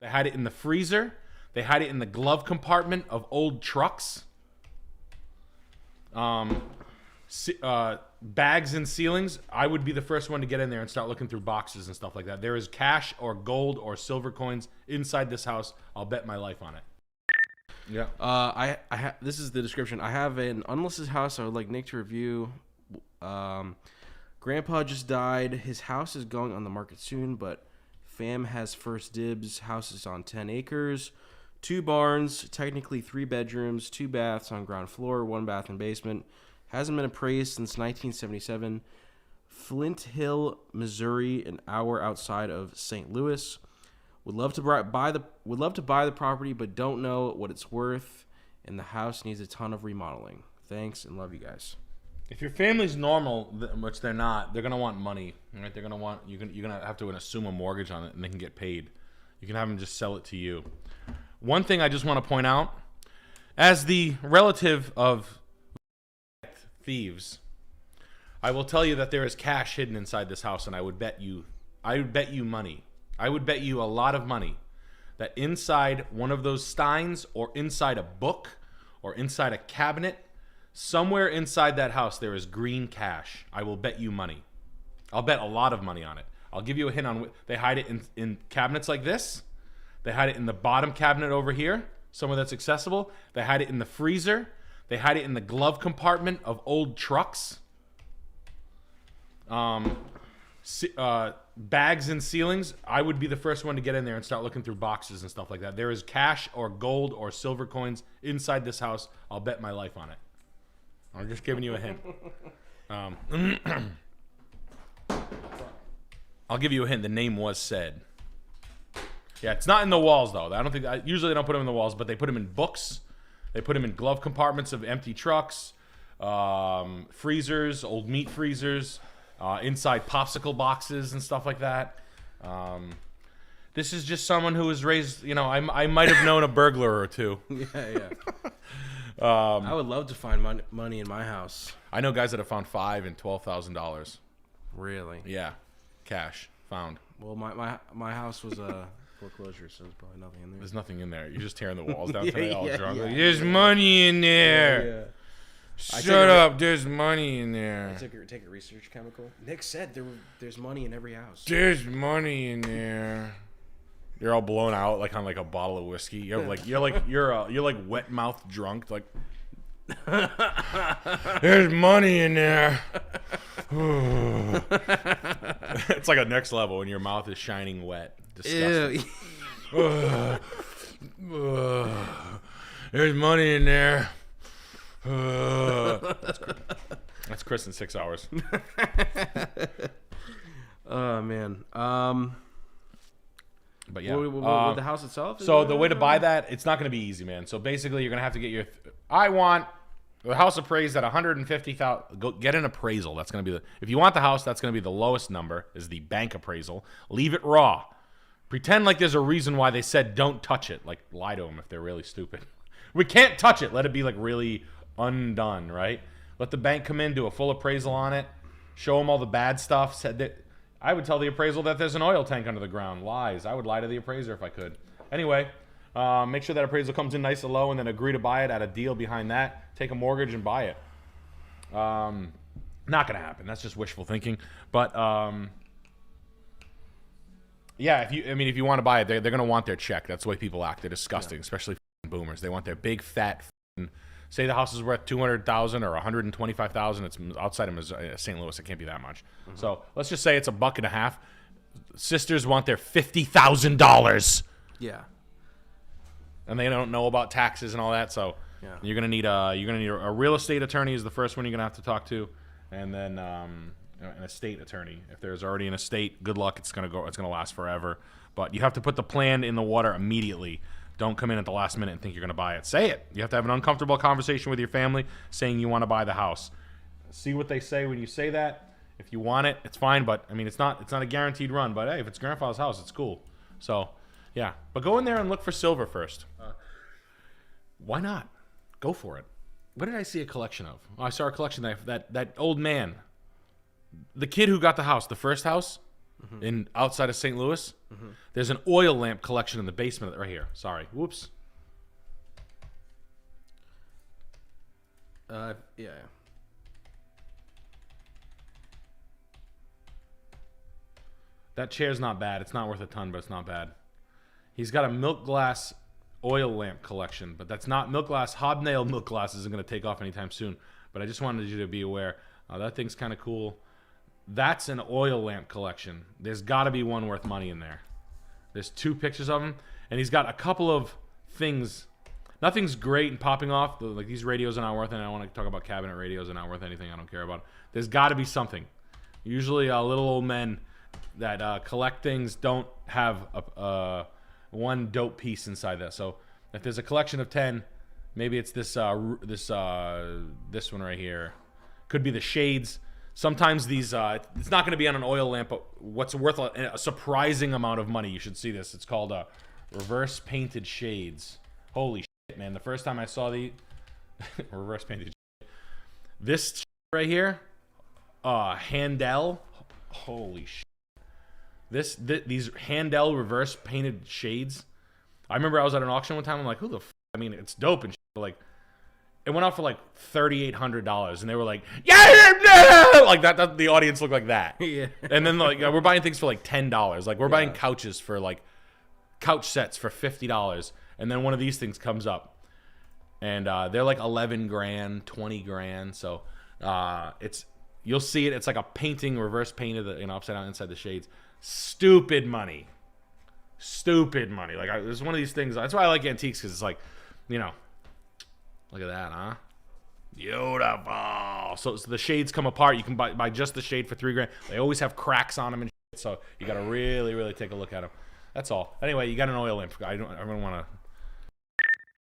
They hide it in the freezer. They hide it in the glove compartment of old trucks. Bags and ceilings. I would be the first one to get in there and start looking through boxes and stuff like that. There is cash or gold or silver coins inside this house. I'll bet my life on it. Yeah. This is the description. I have an unlisted house I would like Nick to review. Grandpa just died. His house is going on the market soon, but fam has first dibs. House is on 10 acres. 2 barns, technically 3 bedrooms, 2 baths on ground floor, 1 bath and basement. Hasn't been appraised since 1977. Flint Hill, Missouri, an hour outside of St. Louis. Would love to buy the property, but don't know what it's worth, and the house needs a ton of remodeling. Thanks and love you guys. If your family's normal, which they're not, they're gonna want money, right? They're gonna want you're gonna have to assume a mortgage on it, and they can get paid. You can have them just sell it to you. One thing I just want to point out, as the relative of thieves, I will tell you that there is cash hidden inside this house, and I would bet you money. I would bet you a lot of money that inside one of those steins, or inside a book, or inside a cabinet, somewhere inside that house there is green cash. I will bet you money. I'll bet a lot of money on it. I'll give you a hint on they hide it in cabinets like this. They hide it in the bottom cabinet over here, somewhere that's accessible. They hide it in the freezer. They hide it in the glove compartment of old trucks. Bags and ceilings. I would be the first one to get in there and start looking through boxes and stuff like that. There is cash or gold or silver coins inside this house. I'll bet my life on it. I'm just giving you a hint. I'll give you a hint. The name was said. Yeah, it's not in the walls though. I don't think. Usually they don't put them in the walls, but they put them in books. They put them in glove compartments of empty trucks, freezers, old meat freezers, inside popsicle boxes and stuff like that. This is just someone who was raised. You know, I might have known a burglar or two. Yeah. I would love to find money in my house. I know guys that have found $5,000 and $12,000. Really? Yeah, cash found. Well, my house was a foreclosure, so there's probably nothing in there. There's nothing in there. You're just tearing the walls down today, all drunk. Yeah. Like, there's money in there. Yeah. Shut up. There's money in there. Take a research chemical. Nick said there's money in every house. There's money in there. You're all blown out like on like a bottle of whiskey. You're like wet mouth drunk. Like there's money in there. It's like a next level when your mouth is shining wet. Disgusting. There's money in there. That's Chris in 6 hours. Oh man. But yeah, with the house itself. So the way to buy that, it's not going to be easy, man. So basically, you're going to have to get your. I want the house appraised at $150,000. Go get an appraisal. That's going to be the. If you want the house, that's going to be the lowest number. Is the bank appraisal. Leave it raw. Pretend like there's a reason why they said don't touch it. Like lie to them if they're really stupid. We can't touch it. Let it be like really undone, right? Let the bank come in, do a full appraisal on it, show them all the bad stuff. Said that I would tell the appraisal that there's an oil tank under the ground. Lies. I would lie to the appraiser if I could. Anyway, make sure that appraisal comes in nice and low, and then agree to buy it at a deal behind that. Take a mortgage and buy it. Not gonna happen. That's just wishful thinking. But yeah, if you want to buy it, they're gonna want their check. That's the way people act. They're disgusting, especially boomers. They want their big fat. Say the house is worth $200,000 or $125,000. It's outside of St. Louis. It can't be that much. Mm-hmm. So let's just say it's $1.50. Sisters want their $50,000. Yeah. And they don't know about taxes and all that. So yeah. you're gonna need a real estate attorney is the first one you're gonna have to talk to, and then an estate attorney. If there's already an estate, good luck. It's gonna last forever. But you have to put the plan in the water immediately. Don't come in at the last minute and think you're going to buy it. Say it. You have to have an uncomfortable conversation with your family saying you want to buy the house. See what they say when you say that. If you want it, it's fine. But, I mean, it's not a guaranteed run. But, hey, if it's grandfather's house, it's cool. So, yeah. But go in there and look for silver first. Why not? Go for it. What did I see a collection of? I saw a collection that old man. The kid who got the house, the first house, in outside of St. Louis. There's an oil lamp collection in the basement right here. Sorry. Whoops. Yeah. That chair's not bad. It's not worth a ton, but it's not bad. He's got a milk glass oil lamp collection, but that's not milk glass. Hobnail milk glass isn't going to take off anytime soon. But I just wanted you to be aware. That thing's kind of cool. That's an oil lamp collection. There's got to be one worth money in there. There's 2 pictures of him, and he's got a couple of things. Nothing's great and popping off. Like these radios are not worth anything. I want to talk about cabinet radios are not worth anything. I don't care about. There's got to be something. Usually, little old men that collect things don't have one dope piece inside that. So if there's a collection of 10, maybe it's this one right here. Could be the shades. Sometimes these it's not going to be on an oil lamp, but what's worth a surprising amount of money. You should see this. It's called reverse painted shades. Holy shit, man! The first time I saw the reverse painted shade. This right here, Handel. Holy shit! These Handel reverse painted shades. I remember I was at an auction one time. I'm like, who the f-? I mean, it's dope and shit, but like, it went out for like $3,800, and they were like, yeah, no! Like that. The audience looked like that. Yeah. And then like we're buying things for like $10. Like we're buying couches for like couch sets for $50, and then one of these things comes up, and they're like 11 grand, 20 grand. So you'll see it. It's like a painting, reverse painted, upside down inside the shades. Stupid money. Like it's one of these things. That's why I like antiques, because it's like, look at that, huh? Beautiful. So the shades come apart. You can buy just the shade for $3 grand. They always have cracks on them and shit, so you got to really, really take a look at them. That's all. Anyway, you got an oil lamp. I don't want to